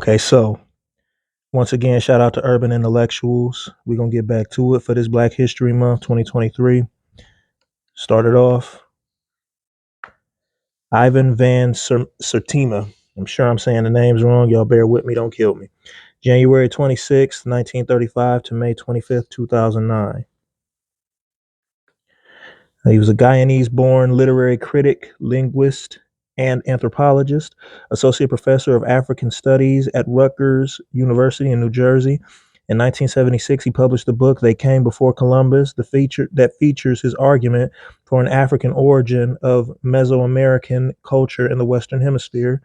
Okay, so once again, shout out to Urban Intellectuals. We're going to get back to it for this Black History Month 2023. Started off Ivan Van Sertima. I'm sure I'm saying the names wrong. Y'all bear with me. Don't kill me. January 26th, 1935 to May 25th, 2009. He was a Guyanese-born literary critic, linguist, and anthropologist, associate professor of African Studies at Rutgers University in New Jersey. In 1976, he published the book "They Came Before Columbus," that features his argument for an African origin of Mesoamerican culture in the Western Hemisphere.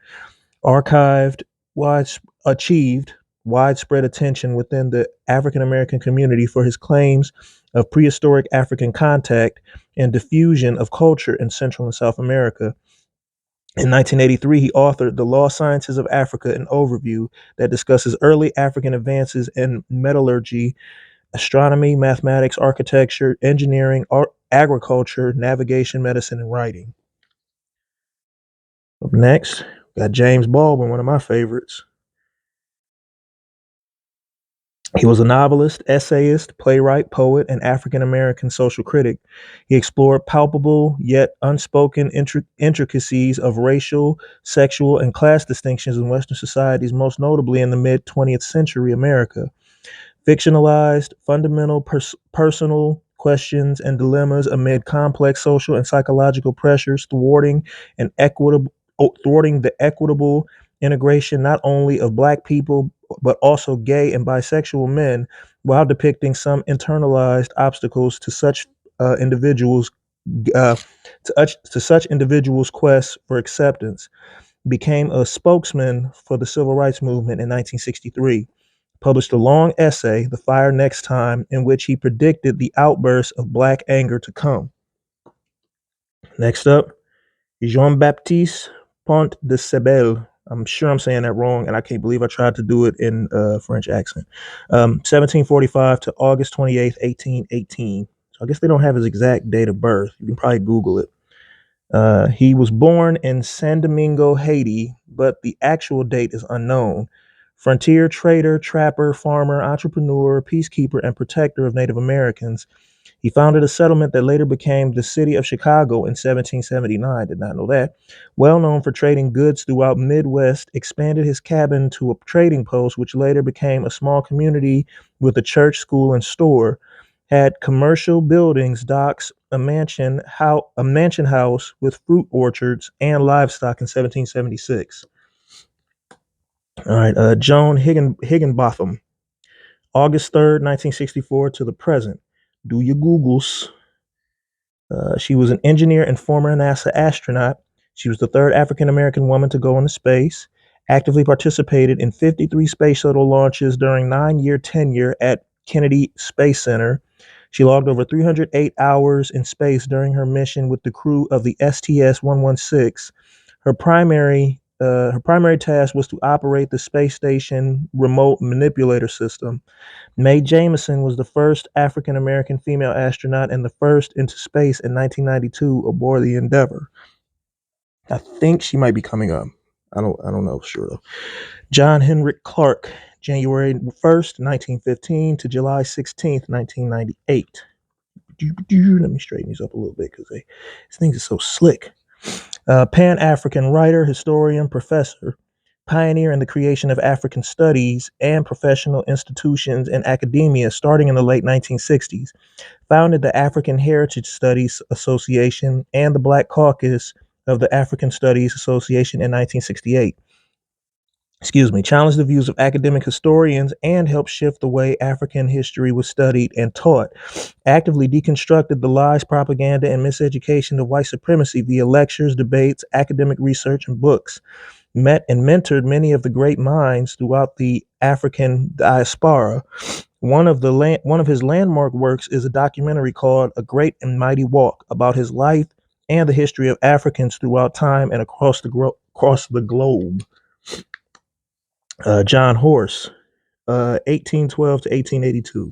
Archived, wide, achieved widespread attention within the African American community for his claims of prehistoric African contact and diffusion of culture in Central and South America. In 1983, he authored The Law Sciences of Africa, an overview that discusses early African advances in metallurgy, astronomy, mathematics, architecture, engineering, agriculture, navigation, medicine, and writing. Up next, got James Baldwin, one of my favorites. He was a novelist, essayist, playwright, poet, and African American social critic. He explored palpable yet unspoken intricacies of racial, sexual, and class distinctions in Western societies, most notably in the mid 20th century America. Fictionalized fundamental personal questions and dilemmas amid complex social and psychological pressures, thwarting the equitable integration not only of Black people but also gay and bisexual men, while depicting some internalized obstacles to such individuals uh, to such individuals' quest for acceptance. Became a spokesman for the civil rights movement in 1963. Published a long essay, "The Fire Next Time," in which he predicted the outburst of Black anger to come. Next up, Jean-Baptiste Pont de Sebel. I'm sure I'm saying that wrong, and I can't believe I tried to do it in French accent. 1745 to August 28th, 1818. So I guess they don't have his exact date of birth. You can probably Google it. He was born in San Domingo, Haiti, but the actual date is unknown. Frontier trader, trapper, farmer, entrepreneur, peacekeeper, and protector of Native Americans. He founded a settlement that later became the city of Chicago in 1779. Did not know that. Well known for trading goods throughout Midwest, expanded his cabin to a trading post, which later became a small community with a church, school, and store. Had commercial buildings, docks, a mansion house with fruit orchards and livestock in 1776. All right, Joan Higginbotham, August 3rd, 1964 to the present. Do your Googles. She was an engineer and former NASA astronaut. She was the third African American woman to go into space. Actively participated in 53 space shuttle launches during 9-year tenure at Kennedy Space Center. She logged over 308 hours in space during her mission with the crew of the STS-116. Her primary task was to operate the space station remote manipulator system. Mae Jemison was the first African American female astronaut and the first into space in 1992 aboard the Endeavour. I think she might be coming up. I don't know for sure though. John Henrik Clarke, January 1st, 1915 to July 16th, 1998. Let me straighten these up a little bit because these things are so slick. Pan African writer, historian, professor, pioneer in the creation of African studies and professional institutions in academia starting in the late 1960s. Founded the African Heritage Studies Association and the Black Caucus of the African Studies Association in 1968. Challenged the views of academic historians and helped shift the way African history was studied and taught. Actively deconstructed the lies, propaganda, and miseducation of white supremacy via lectures, debates, academic research, and books. Met and mentored many of the great minds throughout the African diaspora. One of his landmark works is a documentary called "A Great and Mighty Walk" about his life and the history of Africans throughout time and across the globe. John Horse, 1812 to 1882.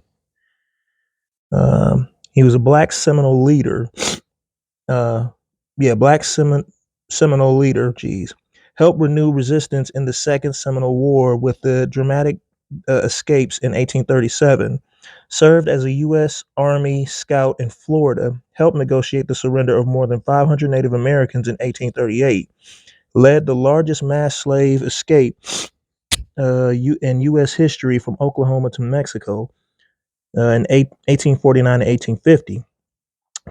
He was a black Seminole leader. Uh, Black Seminole leader. Geez, helped renew resistance in the Second Seminole War with the dramatic escapes in 1837, served as a U.S. Army scout in Florida, helped negotiate the surrender of more than 500 Native Americans in 1838, led the largest mass slave escape in U.S. history from Oklahoma to Mexico in 1849 and 1850,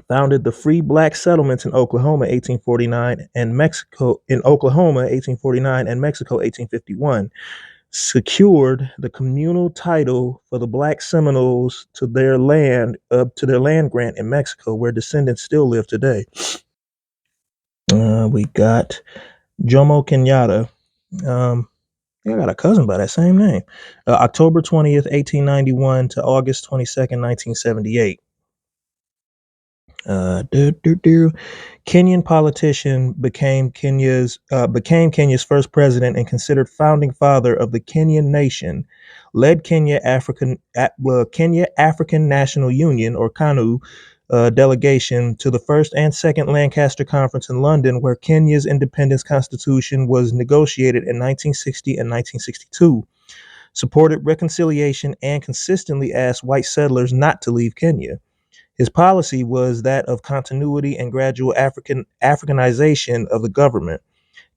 founded the Free Black Settlements in Oklahoma 1849 and Mexico in Oklahoma 1849 and Mexico 1851, secured the communal title for the Black Seminoles to their land grant in Mexico, where descendants still live today. We got Jomo Kenyatta. I got a cousin by that same name. October 20th, 1891 to August 22nd, 1978. Kenyan politician became Kenya's first president and considered founding father of the Kenyan nation. Led Kenya African National Union or KANU delegation to the first and second Lancaster Conference in London, where Kenya's independence constitution was negotiated in 1960 and 1962. Supported reconciliation and consistently asked white settlers not to leave Kenya. His policy was that of continuity and gradual Africanization of the government,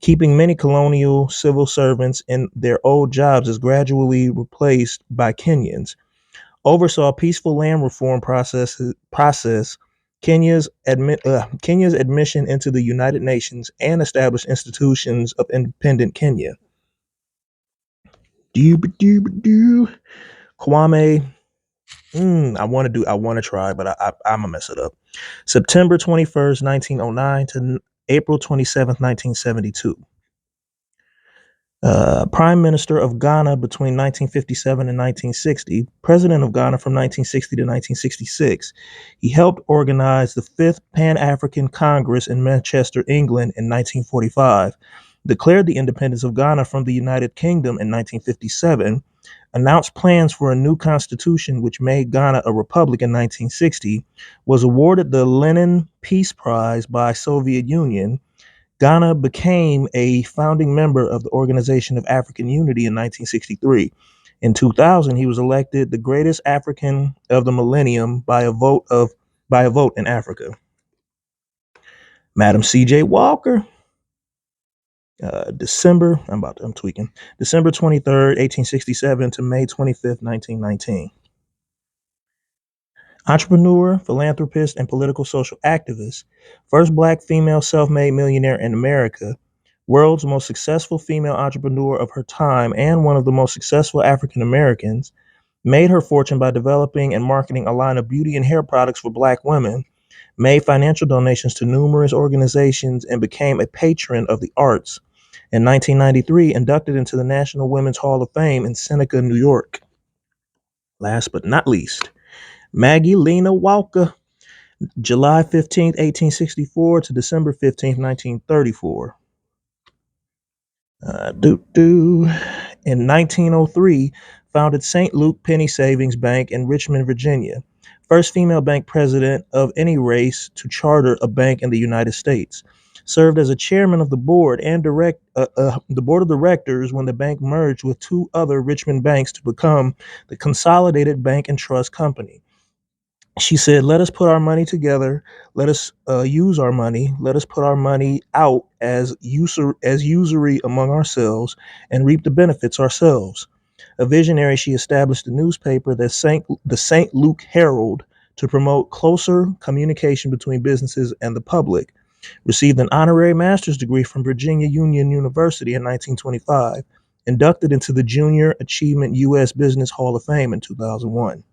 keeping many colonial civil servants in their old jobs as gradually replaced by Kenyans. Oversaw peaceful land reform process Kenya's admission into the United Nations and established institutions of independent Kenya. Kwame. I want to try, but I'm gonna mess it up. September 21st, 1909 to April 27th, 1972. Prime Minister of Ghana between 1957 and 1960, President of Ghana from 1960 to 1966. He helped organize the Fifth Pan African Congress in Manchester, England in 1945, declared the independence of Ghana from the United Kingdom in 1957, announced plans for a new constitution which made Ghana a republic in 1960, was awarded the Lenin Peace Prize by Soviet Union. Ghana became a founding member of the Organization of African Unity in 1963. In 2000, he was elected the greatest African of the millennium by a vote in Africa. Madam C.J. Walker. December 23rd, 1867 to May 25th, 1919. Entrepreneur, philanthropist, and political social activist, first black female self-made millionaire in America, world's most successful female entrepreneur of her time, and one of the most successful African Americans, made her fortune by developing and marketing a line of beauty and hair products for black women, made financial donations to numerous organizations, and became a patron of the arts. In 1993, inducted into the National Women's Hall of Fame in Seneca, New York. Last but not least, Maggie Lena Walker, July 15th, 1864 to December 15th, 1934. In 1903, founded St. Luke Penny Savings Bank in Richmond, Virginia. First female bank president of any race to charter a bank in the United States. Served as a chairman of the board and the board of directors when the bank merged with two other Richmond banks to become the Consolidated Bank and Trust Company. She said, "Let us put our money together. Let us use our money. Let us put our money out as usury among ourselves and reap the benefits ourselves." A visionary, she established a newspaper, the St. Luke Herald, to promote closer communication between businesses and the public. Received an honorary master's degree from Virginia Union University in 1925. Inducted into the Junior Achievement U.S. Business Hall of Fame in 2001.